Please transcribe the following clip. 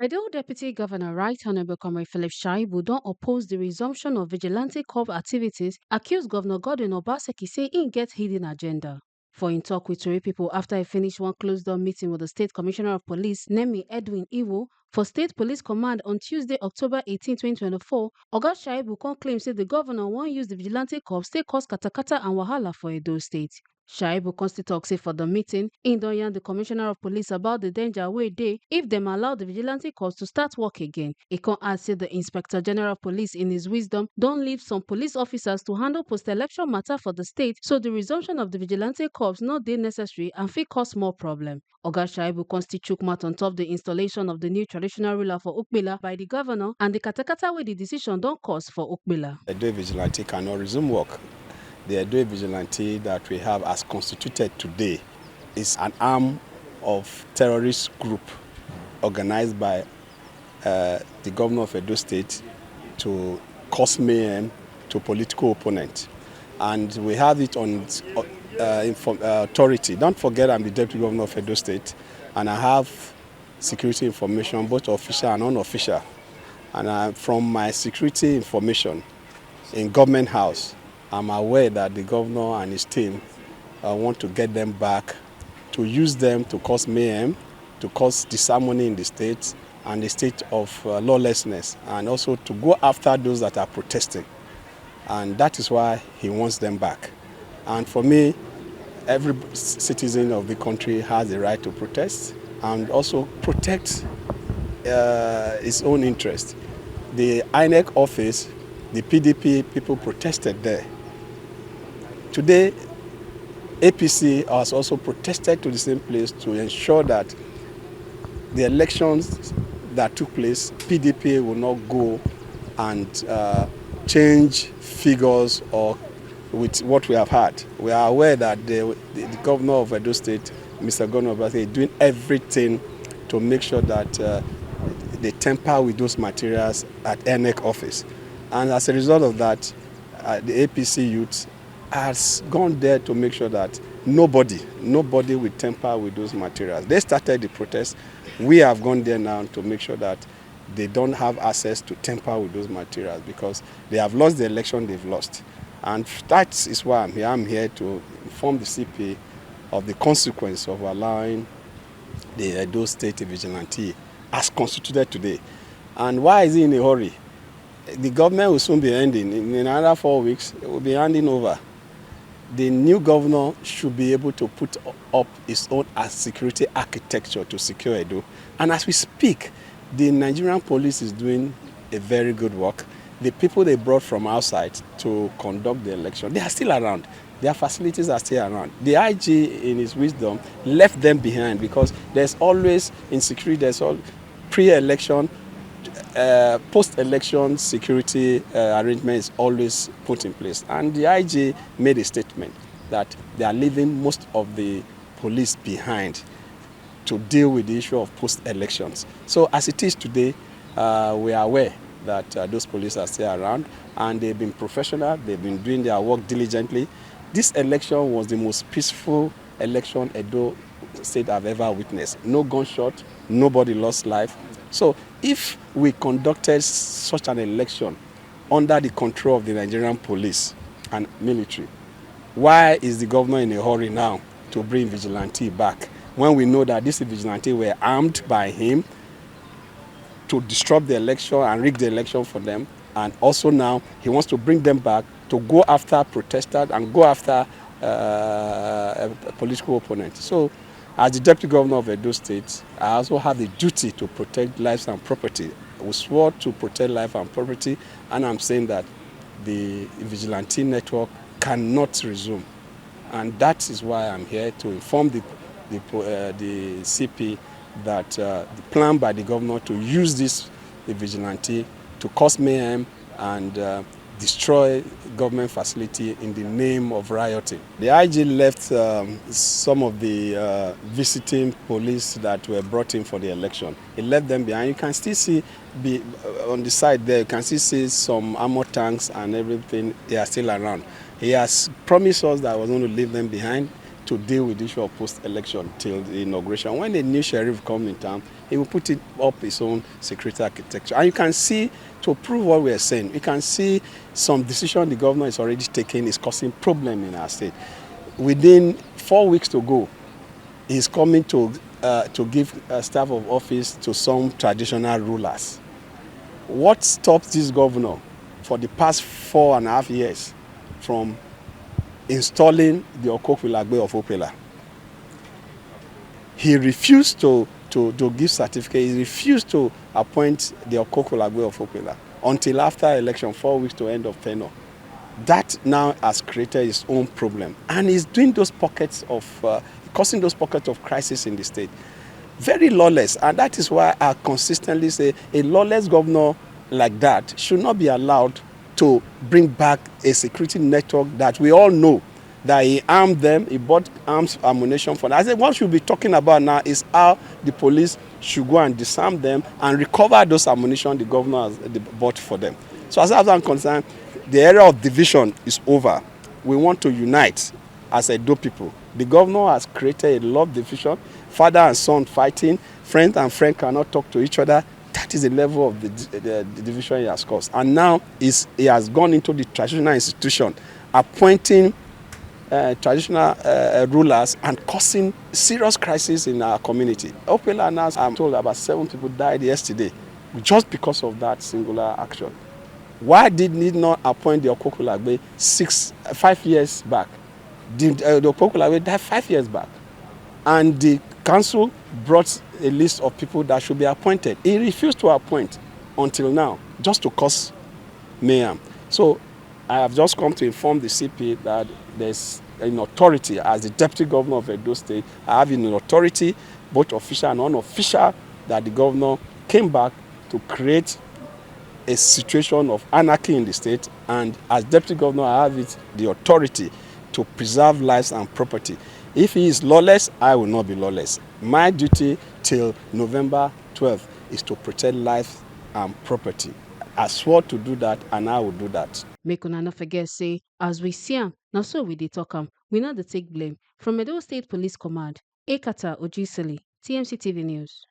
Edo Deputy Governor Right Honorable Comrade Philip Shaibu don oppose the resumption of vigilante corps activities, accuse Governor Godwin Obaseki say im get hidden agenda. For im talk with Tori pipo after e finish one closed-door meeting with the State Commissioner of Police, Nemi Edwin-Iwo, for State Police Command on Tuesday, October 18, 2024, Oga Shaibu con claim say the governor wan use the vigilante corps take cause katakata and wahala for Edo State. Shaibu con still tok say for the meeting, im don yarn the Commissioner of Police about the danger wey dey if dem allow the vigilante corps to start work again. E con add say the Inspector General of Police in his wisdom don leave some police officers to handle post-election matter for the state, so the resumption of the vigilante corps no dey necessary and fit cause more problem. Oga Shaibu con still chook mouth on top the installation of the new traditional ruler for Ukpila by the governor and the katakata wey the decision don cause for Ukpila. Edo Vigilante cannot resume work. The Edo Vigilante that we have as constituted today is an arm of terrorist group organized by the governor of Edo State to cause mayhem to political opponents. And we have it on authority. Don't forget I'm the deputy governor of Edo State and I have security information, both official and unofficial. And from my security information in government house, I'm aware that the governor and his team want to get them back, to use them to cause mayhem, to cause disharmony in the state and the state of lawlessness, and also to go after those that are protesting. And that is why he wants them back. And for me, every citizen of the country has the right to protest and also protect his own interest. The INEC office, the PDP people protested there. Today, APC has also protested to the same place to ensure that the elections that took place, PDP will not go and change figures or with what we have had. We are aware that the governor of Edo State, Mr. Governor Obaseki, is doing everything to make sure that they tamper with those materials at INEC office. And as a result of that, the APC youth has gone there to make sure that nobody will tamper with those materials. They started the protest. We have gone there now to make sure that they don't have access to tamper with those materials because they have lost the election they've lost. And that is why I'm here. I'm here to inform the CP of the consequence of allowing the Edo State Vigilante as constituted today. And why is he in a hurry? The government will soon be ending. In another 4 weeks, it will be handing over. The new governor should be able to put up his own security architecture to secure Edo. And as we speak, the Nigerian police is doing a very good work. The people they brought from outside to conduct the election, they are still around. Their facilities are still around. The IG, in his wisdom, left them behind because there's always insecurity, there's all pre-election, post-election security arrangements always put in place. And the IG made a statement that they are leaving most of the police behind to deal with the issue of post-elections. So as it is today, we are aware that those police are still around and they've been professional, they've been doing their work diligently. This election was the most peaceful election Edo State I've ever witnessed. No gunshot, nobody lost life. So if we conducted such an election under the control of the Nigerian police and military, why is the governor in a hurry now to bring vigilante back when we know that these vigilante were armed by him to disrupt the election and rig the election for them? And also now he wants to bring them back to go after protesters and go after a political opponent. So as the deputy governor of Edo State, I also have the duty to protect lives and property. We swore to protect life and property, and I'm saying that the vigilante network cannot resume. And that is why I'm here to inform the CP that the plan by the governor to use the vigilante to cause mayhem and destroy government facility in the name of rioting. The IG left some of the visiting police that were brought in for the election. He left them behind. You can still see on the side there, you can still see some armor tanks and everything. They are still around. He has promised us that I was going to leave them behind. to deal with the issue of post-election till the inauguration. When a new sheriff comes in town, he will put it up his own security architecture. And you can see, to prove what we are saying, you can see some decision the governor is already taking is causing problem in our state. Within 4 weeks to go, he's coming to give staff of office to some traditional rulers. What stops this governor for the past 4.5 years from installing the Okokwilagbe of Opela? He refused to give certificate. He refused to appoint the Okokwilagbe of Opela until after election, 4 weeks to end of tenure. That now has created its own problem, and is doing those pockets of causing those pockets of crisis in the state. Very lawless, and that is why I consistently say a lawless governor like that should not be allowed to bring back a security network that we all know that he armed them, he bought arms ammunition for them. I said what we should be talking about now is how the police should go and disarm them and recover those ammunition the governor has bought for them. So as far as I'm concerned, the era of division is over. We want to unite as Edo people. The governor has created a lot of division, father and son fighting, friend and friend cannot talk to each other. That is the level of the division he has caused. And now he has gone into the traditional institution, appointing traditional rulers and causing serious crisis in our community. Opela now, I'm told about 7 people died yesterday just because of that singular action. Why did he not appoint the Okokwilagbe 5 years back? The Okokwilagbe died 5 years back. And the council brought a list of people that should be appointed. He refused to appoint until now, just to cause mayhem. So I have just come to inform the CP that there's an authority as the deputy governor of Edo State. I have an authority, both official and unofficial, that the governor came back to create a situation of anarchy in the state, and as deputy governor I have the authority to preserve lives and property. If he is lawless, I will not be lawless. My duty till November 12th is to protect life and property. I swore to do that, and I will do that. Make una no forget say, as we see am, na so we dey talk am. We no dey take blame. From Edo State Police Command, Ekata Ojisili, TMC TV News.